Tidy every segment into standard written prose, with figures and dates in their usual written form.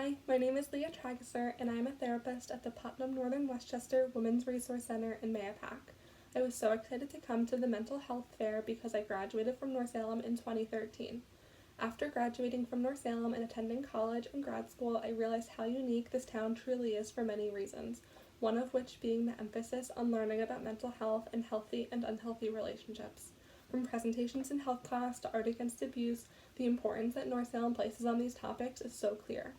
Hi, my name is Leah Tragesser, and I am a therapist at the Putnam Northern Westchester Women's Resource Center in Mahopac. I was so excited to come to the mental health fair because I graduated from North Salem in 2013. After graduating from North Salem and attending college and grad school, I realized how unique this town truly is for many reasons, one of which being the emphasis on learning about mental health and healthy and unhealthy relationships. From presentations in health class to art against abuse, the importance that North Salem places on these topics is so clear.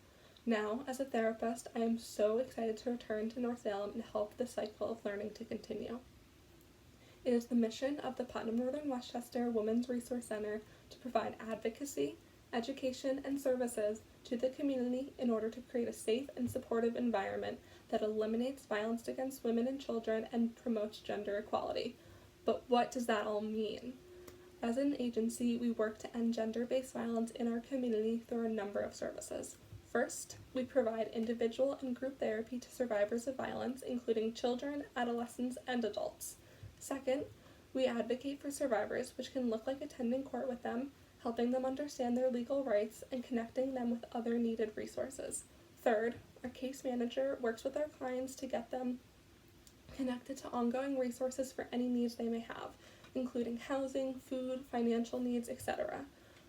Now, as a therapist, I am so excited to return to North Salem and help the cycle of learning to continue. It is the mission of the Putnam Northern Westchester Women's Resource Center to provide advocacy, education, and services to the community in order to create a safe and supportive environment that eliminates violence against women and children and promotes gender equality. But what does that all mean? As an agency, we work to end gender-based violence in our community through a number of services. First, we provide individual and group therapy to survivors of violence, including children, adolescents, and adults. Second, we advocate for survivors, which can look like attending court with them, helping them understand their legal rights, and connecting them with other needed resources. Third, our case manager works with our clients to get them connected to ongoing resources for any needs they may have, including housing, food, financial needs, etc.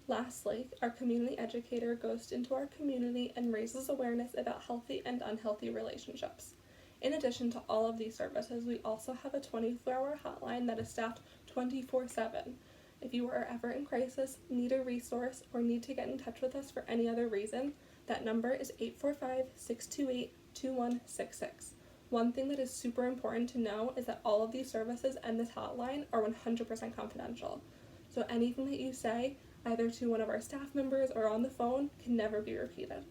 Lastly, our community educator goes into our community and raises awareness about healthy and unhealthy relationships. In addition to all of these services, we also have a 24-hour hotline that is staffed 24/7. If you are ever in crisis, need a resource, or need to get in touch with us for any other reason, that number is 845-628-2166. One thing that is super important to know is that all of these services and this hotline are 100% confidential. So anything that you say, either to one of our staff members or on the phone, can never be repeated.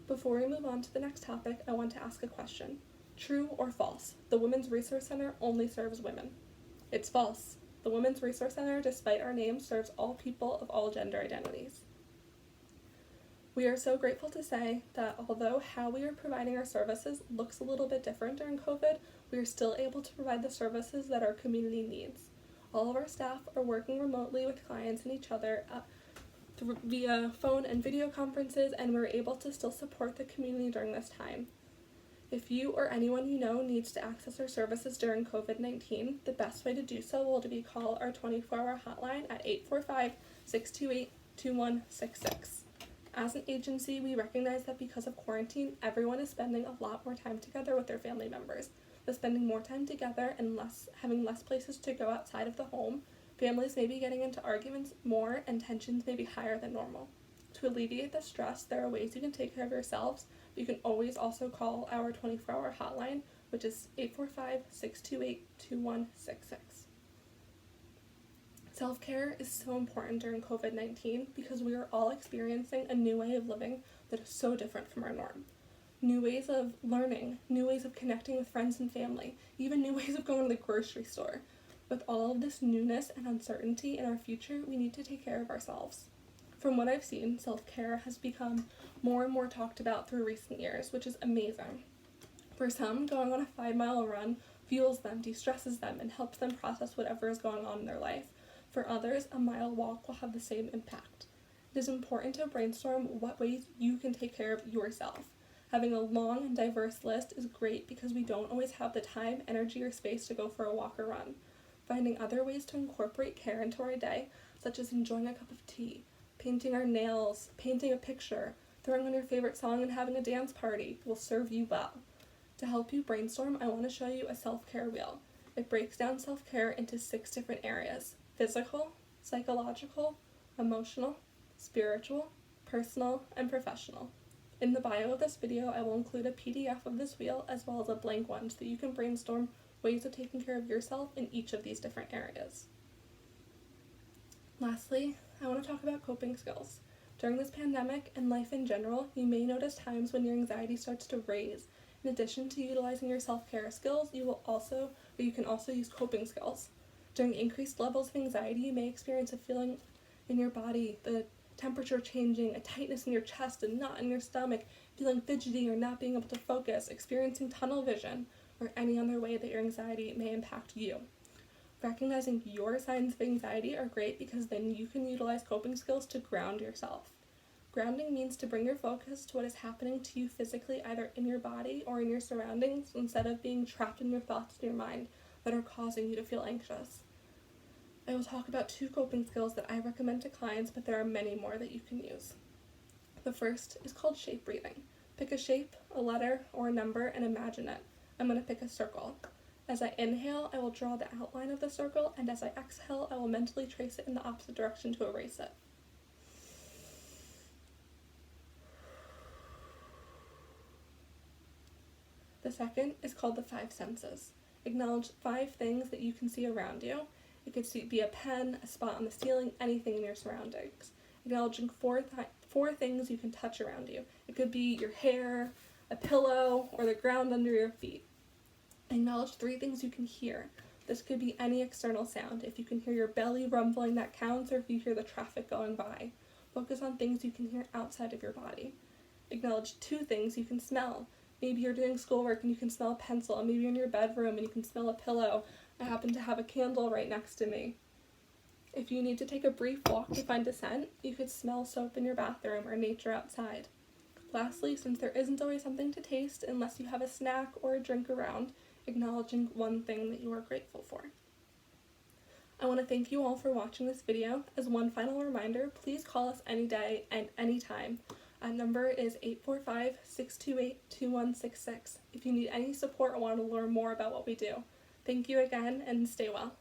Before we move on to the next topic, I want to ask a question. True or false? The Women's Resource Center only serves women. It's false. The Women's Resource Center, despite our name, serves all people of all gender identities. We are so grateful to say that although how we are providing our services looks a little bit different during COVID, we are still able to provide the services that our community needs. All of our staff are working remotely with clients and each other via phone and video conferences, and we're able to still support the community during this time. If you or anyone you know needs to access our services during COVID-19, the best way to do so will be call our 24-hour hotline at 845-628-2166. As an agency, we recognize that because of quarantine, everyone is spending a lot more time together with their family members. With spending more time together and having less places to go outside of the home, families may be getting into arguments more and tensions may be higher than normal. To alleviate the stress, there are ways you can take care of yourselves, but you can always also call our 24-hour hotline, which is 845-628-2166. Self-care is so important during COVID-19 because we are all experiencing a new way of living that is so different from our norm. New ways of learning, new ways of connecting with friends and family, even new ways of going to the grocery store. With all of this newness and uncertainty in our future, we need to take care of ourselves. From what I've seen, self-care has become more and more talked about through recent years, which is amazing. For some, going on a 5-mile run fuels them, de-stresses them, and helps them process whatever is going on in their life. For others, a mile walk will have the same impact. It is important to brainstorm what ways you can take care of yourself. Having a long and diverse list is great because we don't always have the time, energy, or space to go for a walk or run. Finding other ways to incorporate care into our day, such as enjoying a cup of tea, painting our nails, painting a picture, throwing on your favorite song and having a dance party, will serve you well. To help you brainstorm, I want to show you a self-care wheel. It breaks down self-care into 6 different areas: physical, psychological, emotional, spiritual, personal, and professional. In the bio of this video, I will include a PDF of this wheel as well as a blank one so that you can brainstorm ways of taking care of yourself in each of these different areas. Lastly, I want to talk about coping skills. During this pandemic and life in general, you may notice times when your anxiety starts to raise. In addition to utilizing your self-care skills, you can also use coping skills. During increased levels of anxiety, you may experience a feeling in your body, the temperature changing, a tightness in your chest, a knot in your stomach, feeling fidgety or not being able to focus, experiencing tunnel vision, or any other way that your anxiety may impact you. Recognizing your signs of anxiety are great because then you can utilize coping skills to ground yourself. Grounding means to bring your focus to what is happening to you physically, either in your body or in your surroundings, instead of being trapped in your thoughts in your mind that are causing you to feel anxious. I will talk about 2 coping skills that I recommend to clients, but there are many more that you can use. The first is called shape breathing. Pick a shape, a letter, or a number and imagine it. I'm going to pick a circle. As I inhale, I will draw the outline of the circle, and as I exhale, I will mentally trace it in the opposite direction to erase it. The second is called the 5 senses. Acknowledge 5 things that you can see around you. It could be a pen, a spot on the ceiling, anything in your surroundings. Acknowledging 4 things you can touch around you. It could be your hair, a pillow, or the ground under your feet. Acknowledge 3 things you can hear. This could be any external sound. If you can hear your belly rumbling, that counts, or if you hear the traffic going by. Focus on things you can hear outside of your body. Acknowledge 2 things you can smell. Maybe you're doing schoolwork and you can smell a pencil, and maybe you're in your bedroom and you can smell a pillow. I happen to have a candle right next to me. If you need to take a brief walk to find a scent, you could smell soap in your bathroom or nature outside. Lastly, since there isn't always something to taste unless you have a snack or a drink around, acknowledging 1 thing that you are grateful for. I want to thank you all for watching this video. As one final reminder, please call us any day and any time. Our number is 845-628-2166 if you need any support or want to learn more about what we do. Thank you again, and stay well.